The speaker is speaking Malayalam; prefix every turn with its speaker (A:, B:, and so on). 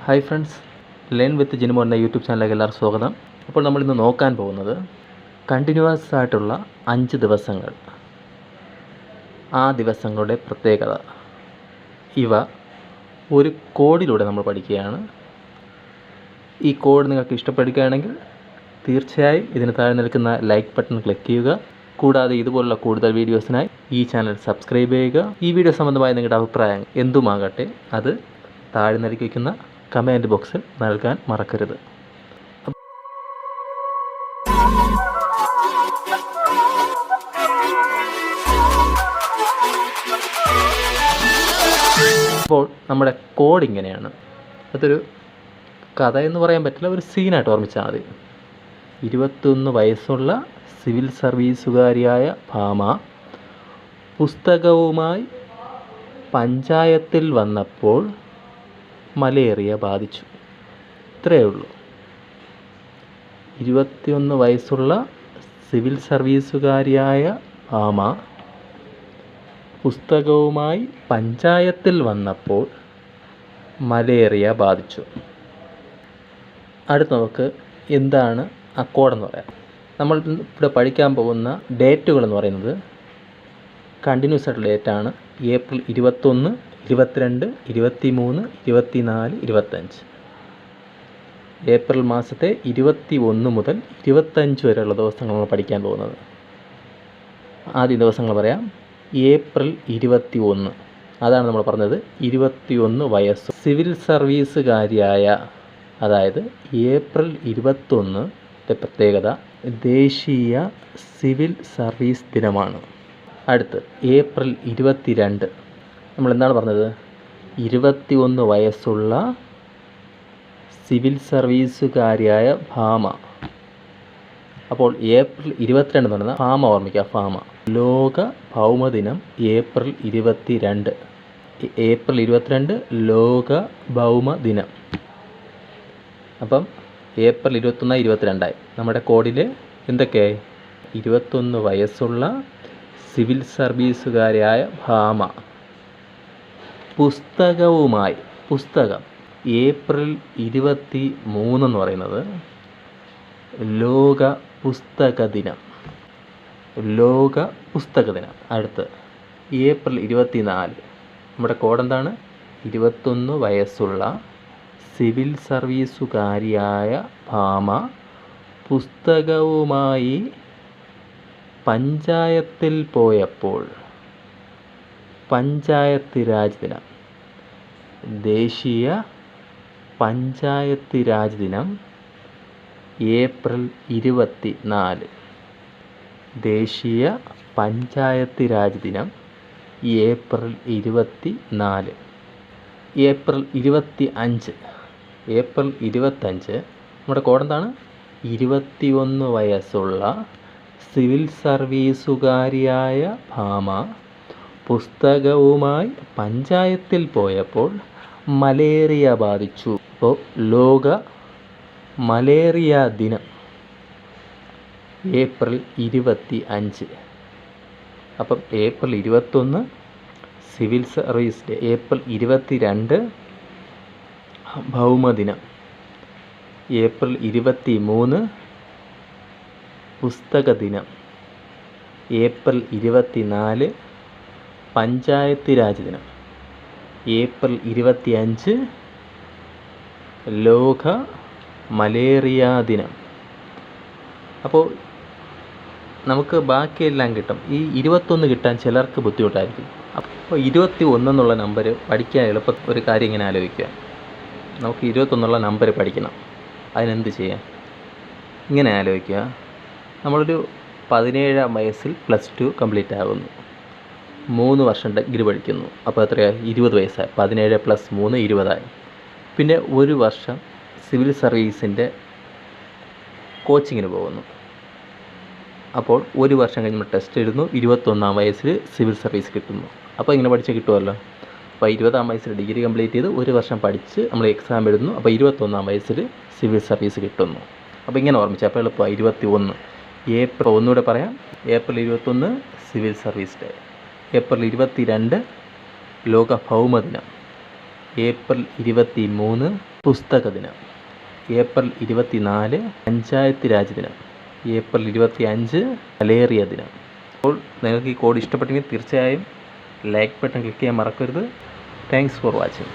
A: ഹായ് ഫ്രണ്ട്സ്, ലേൺ വിത്ത് ജിനുമോ എന്ന യൂട്യൂബ് ചാനലിലേക്ക് എല്ലാവർക്കും സ്വാഗതം. അപ്പോൾ നമ്മളിന്ന് നോക്കാൻ പോകുന്നത് കണ്ടിന്യൂസ് ആയിട്ടുള്ള 5 ദിവസങ്ങൾ, ആ ദിവസങ്ങളുടെ പ്രത്യേകത. ഇവ ഒരു കോഡിലൂടെ നമ്മൾ പഠിക്കുകയാണ്. ഈ കോഡ് നിങ്ങൾക്ക് ഇഷ്ടപ്പെടുകയാണെങ്കിൽ തീർച്ചയായും ഇതിന് താഴെ നിൽക്കുന്ന ലൈക്ക് ബട്ടൺ ക്ലിക്ക് ചെയ്യുക. കൂടാതെ ഇതുപോലുള്ള കൂടുതൽ വീഡിയോസിനായി ഈ ചാനൽ സബ്സ്ക്രൈബ് ചെയ്യുക. ഈ വീഡിയോ സംബന്ധമായ നിങ്ങളുടെ അഭിപ്രായം എന്തുമാകട്ടെ അത് താഴെ നൽകിയിരിക്കുന്ന കമൻറ്റ് ബോക്സിൽ നൽകാൻ മറക്കരുത്. അപ്പോൾ നമ്മുടെ കോഡ് ഇങ്ങനെയാണ്. അതൊരു കഥ എന്ന് പറയാൻ പറ്റില്ല, ഒരു സീനായിട്ട് ഓർമ്മിച്ചാൽ മതി. 21 വയസ്സുള്ള സിവിൽ സർവീസുകാരിയായ ഭാമ പുസ്തകവുമായി പഞ്ചായത്തിൽ വന്നപ്പോൾ മലേറിയ ബാധിച്ചു. ഇത്രയേ ഉള്ളൂ. 21 വയസ്സുള്ള സിവിൽ സർവീസുകാരിയായ ഭാമ പുസ്തകവുമായി പഞ്ചായത്തിൽ വന്നപ്പോൾ മലേറിയ ബാധിച്ചു. അടുത്ത് നമുക്ക് എന്താണ് ആ കോഡെന്ന് പറയാം. നമ്മൾ ഇവിടെ പഠിക്കാൻ പോകുന്ന ഡേറ്റുകളെന്ന് പറയുന്നത് കണ്ടിന്യൂസ് ആയിട്ടുള്ള ഡേറ്റാണ്. ഏപ്രിൽ 21, 22, 23, 24, 25. ഏപ്രിൽ മാസത്തെ 21 മുതൽ 25 വരെയുള്ള ദിവസങ്ങൾ നമ്മൾ പഠിക്കാൻ പോകുന്നത്. ആദ്യ ദിവസങ്ങൾ പറയാം. ഏപ്രിൽ 21, അതാണ് നമ്മൾ പറഞ്ഞത്. 21 വയസ്സ് സിവിൽ സർവീസുകാരിയായ, അതായത് ഏപ്രിൽ 21 പ്രത്യേകത ദേശീയ സിവിൽ സർവീസ് ദിനമാണ്. അടുത്ത് ഏപ്രിൽ 22, നമ്മൾ എന്താണ് പറഞ്ഞത്? 21 വയസ്സുള്ള സിവിൽ സർവീസുകാരിയായ ഭാമ. അപ്പോൾ ഏപ്രിൽ 22 എന്ന് പറയുന്നത് ഭാമ ഓർമ്മിക്കുക. ഭാമ. ലോക ഭൗമദിനം ഏപ്രിൽ 22. ഏപ്രിൽ 22 ലോക ഭൗമദിനം. അപ്പം ഏപ്രിൽ 21, 22 നമ്മുടെ കോഡിൽ എന്തൊക്കെയായി? 21 വയസ്സുള്ള സിവിൽ സർവീസുകാരിയായ ഭാമ പുസ്തകവുമായി, പുസ്തകം ഏപ്രിൽ 23 എന്ന് പറയുന്നത് ലോക പുസ്തക ദിനം. ലോക പുസ്തക ദിനം. അടുത്ത് ഏപ്രിൽ 24 നമ്മുടെ കോഡ് എന്താണ്? 21 വയസ്സുള്ള സിവിൽ സർവീസുകാരിയായ ഭാമ പുസ്തകവുമായി പഞ്ചായത്തിൽ പോയപ്പോൾ പഞ്ചായത്ത് രാജ് ദിനം. ദേശീയ പഞ്ചായത്ത് രാജ് ദിനം ഏപ്രിൽ 24. ദേശീയ പഞ്ചായത്ത് രാജ് ദിനം ഏപ്രിൽ 24. ഏപ്രിൽ 25, ഏപ്രിൽ 25 നമ്മുടെ കോഡ് എന്താണ്? 21 വയസ്സുള്ള സിവിൽ സർവീസുകാരിയായ ഭാമ പുസ്തകവുമായി പഞ്ചായത്തിൽ പോയപ്പോൾ മലേറിയ ബാധിച്ചു. അപ്പോൾ ലോക മലേറിയ ദിനം ഏപ്രിൽ 25. അപ്പം April 21 civil service day. April 22 ഭൗമദിനം. ഏപ്രിൽ 23 പുസ്തക ദിനം. ഏപ്രിൽ 24 പഞ്ചായത്ത് രാജ് ദിനം. ഏപ്രിൽ 25 ലോക മലേറിയ ദിനം. അപ്പോൾ നമുക്ക് ബാക്കിയെല്ലാം കിട്ടും. ഈ 21 കിട്ടാൻ ചിലർക്ക് ബുദ്ധിമുട്ടായിരിക്കും. അപ്പോൾ 21 എന്നുള്ള നമ്പർ പഠിക്കാൻ എളുപ്പം ഒരു കാര്യം ഇങ്ങനെ ആലോചിക്കുക. നമുക്ക് 21 നമ്പർ പഠിക്കണം. അതിനെന്ത് ചെയ്യാം? ഇങ്ങനെ ആലോചിക്കുക. നമ്മളൊരു 17 വയസ്സിൽ +2 കംപ്ലീറ്റ് ആകുന്നു. 3 വർഷം ഡിഗ്രി പഠിക്കുന്നു. അപ്പോൾ എത്രയായി? 20 വയസ്സായി. 17 + 3 20 പിന്നെ 1 വർഷം സിവിൽ സർവീസിൻ്റെ കോച്ചിങ്ങിന് പോകുന്നു. അപ്പോൾ 1 വർഷം കഴിഞ്ഞ് നമ്മൾ ടെസ്റ്റ് എഴുതുന്നു. 21 വയസ്സിൽ സിവിൽ സർവീസ് കിട്ടുന്നു. അപ്പോൾ ഇങ്ങനെ പഠിച്ചാൽ കിട്ടുമല്ലോ. അപ്പോൾ 20 വയസ്സിൽ ഡിഗ്രി കംപ്ലീറ്റ് ചെയ്ത് 1 വർഷം പഠിച്ച് നമ്മൾ എക്സാം എഴുതുന്നു. അപ്പോൾ 21 വയസ്സിൽ സിവിൽ സർവീസ് കിട്ടുന്നു. അപ്പോൾ ഇങ്ങനെ ഓർമ്മിച്ചാൽ അപ്പോൾ എളുപ്പമായി. 21 ഏപ്രിൽ, ഒന്നുകൂടെ പറയാം. April 21 civil service day. April 22 ലോക ഭൗമദിനം. ഏപ്രിൽ 23 പുസ്തക ദിനം, ഏപ്രിൽ 24 പഞ്ചായത്ത് രാജ് ദിനം, ഏപ്രിൽ 25 മലേറിയ ദിനം. അപ്പോൾ നിങ്ങൾക്ക് ഈ കോഡ് ഇഷ്ടപ്പെട്ടെങ്കിൽ തീർച്ചയായും ലൈക്ക് ബട്ടൺ ക്ലിക്ക് ചെയ്യാൻ മറക്കരുത്. Thanks for watching.